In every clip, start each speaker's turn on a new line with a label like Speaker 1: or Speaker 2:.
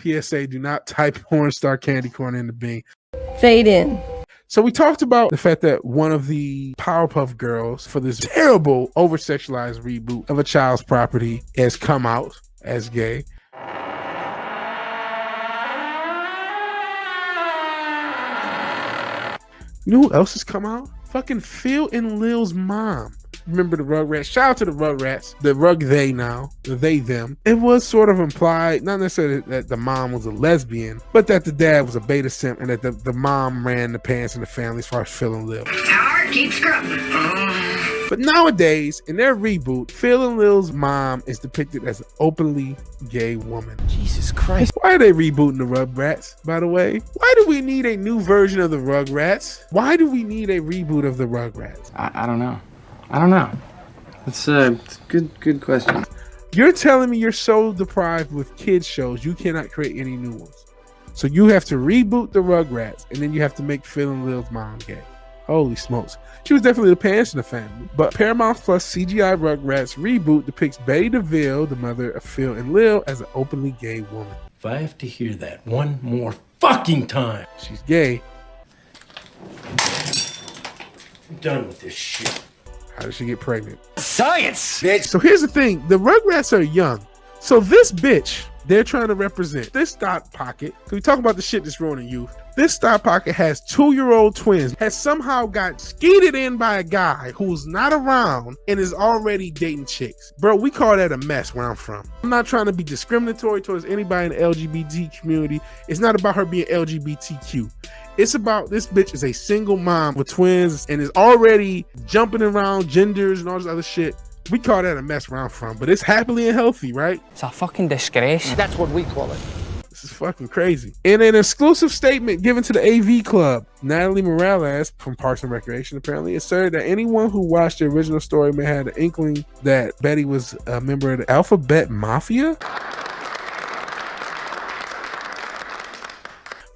Speaker 1: PSA, do not type porn star candy corn in the Bing.
Speaker 2: Fade in.
Speaker 1: So we talked about the fact that one of the Powerpuff Girls for this terrible over-sexualized reboot of a child's property has come out as gay. You know who else has come out? Fucking Phil and Lil's mom. Remember the Rugrats? Shout out to the Rugrats. The Rug They now. The They Them. It was sort of implied, not necessarily that the mom was a lesbian, but that the dad was a beta simp and that the mom ran the pants in the family as far as Phil and Lil.
Speaker 3: Howard, keep scrubbing.
Speaker 1: But nowadays, in their reboot, Phil and Lil's mom is depicted as an openly gay woman.
Speaker 4: Jesus Christ.
Speaker 1: Why are they rebooting the Rugrats, by the way? Why do we need a new version of the Rugrats? Why do we need a reboot of the Rugrats?
Speaker 4: I don't know. I don't know. It's a good question.
Speaker 1: You're telling me you're so deprived with kids shows, you cannot create any new ones. So you have to reboot the Rugrats, and then you have to make Phil and Lil's mom gay. Holy smokes. She was definitely the pants in the family. But Paramount Plus CGI Rugrats reboot depicts Betty Deville, the mother of Phil and Lil, as an openly gay woman.
Speaker 5: If I have to hear that one more fucking time.
Speaker 1: She's gay.
Speaker 5: I'm done with this shit.
Speaker 1: How did she get pregnant?
Speaker 4: Science, bitch.
Speaker 1: So here's the thing. The Rugrats are young. So this bitch they're trying to represent, this Dot Pocket, because we talk about the shit that's ruining youth. This Dot Pocket has 2-year-old twins, has somehow got skeeted in by a guy who's not around and is already dating chicks. Bro, we call that a mess where I'm from. I'm not trying to be discriminatory towards anybody in the LGBT community. It's not about her being LGBTQ. It's about this bitch is a single mom with twins and is already jumping around genders and all this other shit. We call that a mess where I'm from, but it's happily and healthy, right?
Speaker 6: It's a fucking disgrace.
Speaker 4: That's what we call it.
Speaker 1: This is fucking crazy. In an exclusive statement given to the AV Club, Natalie Morales from Parks and Recreation apparently asserted that anyone who watched the original story may have an inkling that Betty was a member of the Alphabet Mafia.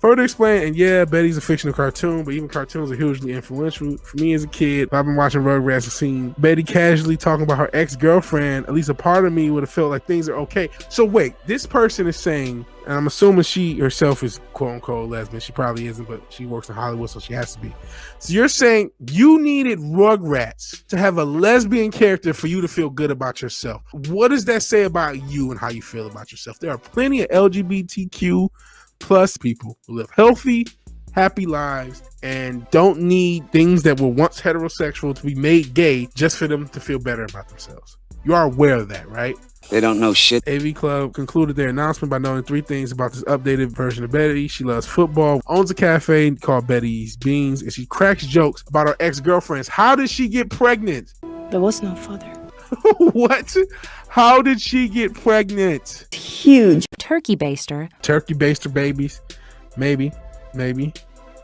Speaker 1: Further explained, and yeah, Betty's a fictional cartoon, but even cartoons are hugely influential. For me as a kid, if I've been watching Rugrats and seen Betty casually talking about her ex-girlfriend, at least a part of me would have felt like things are okay. So wait, this person is saying, and I'm assuming she herself is quote-unquote lesbian. She probably isn't, but she works in Hollywood, so she has to be. So you're saying you needed Rugrats to have a lesbian character for you to feel good about yourself. What does that say about you and how you feel about yourself? There are plenty of LGBTQ plus people who live healthy, happy lives and don't need things that were once heterosexual to be made gay just for them to feel better about themselves. You are aware of that, right?
Speaker 4: They don't know shit.
Speaker 1: AV Club concluded their announcement by noting 3 things about this updated version of Betty. She loves football, owns a cafe called Betty's Beans, and she cracks jokes about her ex-girlfriends. How did she get pregnant?
Speaker 2: There was no father.
Speaker 1: What? How did she get pregnant?
Speaker 2: Huge.
Speaker 7: Turkey baster.
Speaker 1: Turkey baster babies. Maybe.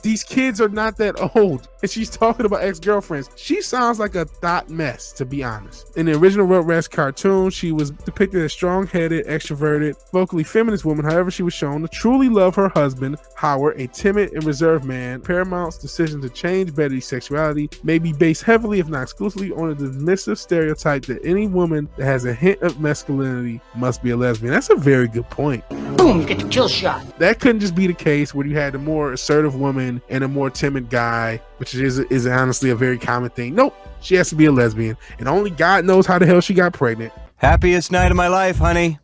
Speaker 1: These kids are not that old. And she's talking about ex-girlfriends. She sounds like a thought mess, to be honest. In the original Rugrats cartoon, she was depicted as strong-headed, extroverted, vocally feminist woman. However, she was shown to truly love her husband, Howard, a timid and reserved man. Paramount's decision to change Betty's sexuality may be based heavily, if not exclusively, on a dismissive stereotype that any woman that has a hint of masculinity must be a lesbian. That's a very good point.
Speaker 3: Boom, get the kill shot.
Speaker 1: That couldn't just be the case where you had a more assertive woman and a more timid guy, which is honestly a very common thing. Nope, she has to be a lesbian, and only God knows how the hell she got pregnant.
Speaker 8: Happiest night of my life, honey.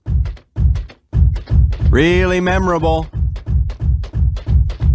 Speaker 8: Really memorable.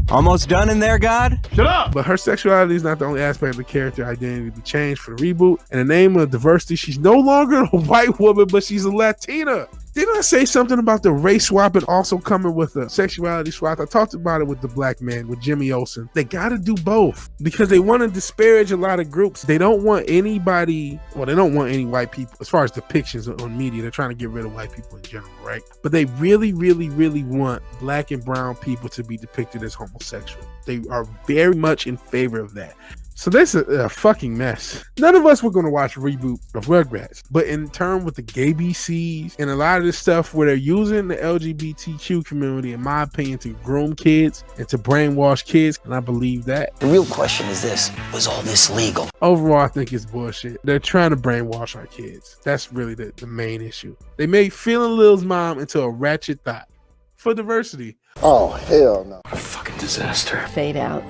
Speaker 8: Almost done in there, God?
Speaker 1: Shut up! But her sexuality is not the only aspect of the character identity to be changed for the reboot. In the name of diversity, she's no longer a white woman, but she's a Latina. Didn't I say something about the race swap and also coming with a sexuality swap? I talked about it with the black man, with Jimmy Olsen. They got to do both because they want to disparage a lot of groups. They don't want anybody, well, they don't want any white people as far as depictions on media. They're trying to get rid of white people in general, right? But they really, really, really want black and brown people to be depicted as homosexual. They are very much in favor of that. So that's a fucking mess. None of us were going to watch a reboot of Rugrats, but in turn with the gay BCs and a lot of this stuff where they're using the LGBTQ community, in my opinion, to groom kids and to brainwash kids, and I believe that.
Speaker 3: The real question is this, was all this legal?
Speaker 1: Overall, I think it's bullshit. They're trying to brainwash our kids. That's really the main issue. They made Phil and Lil's mom into a ratchet thought. for diversity.
Speaker 6: Oh, hell no.
Speaker 5: What a fucking disaster.
Speaker 2: Fade out.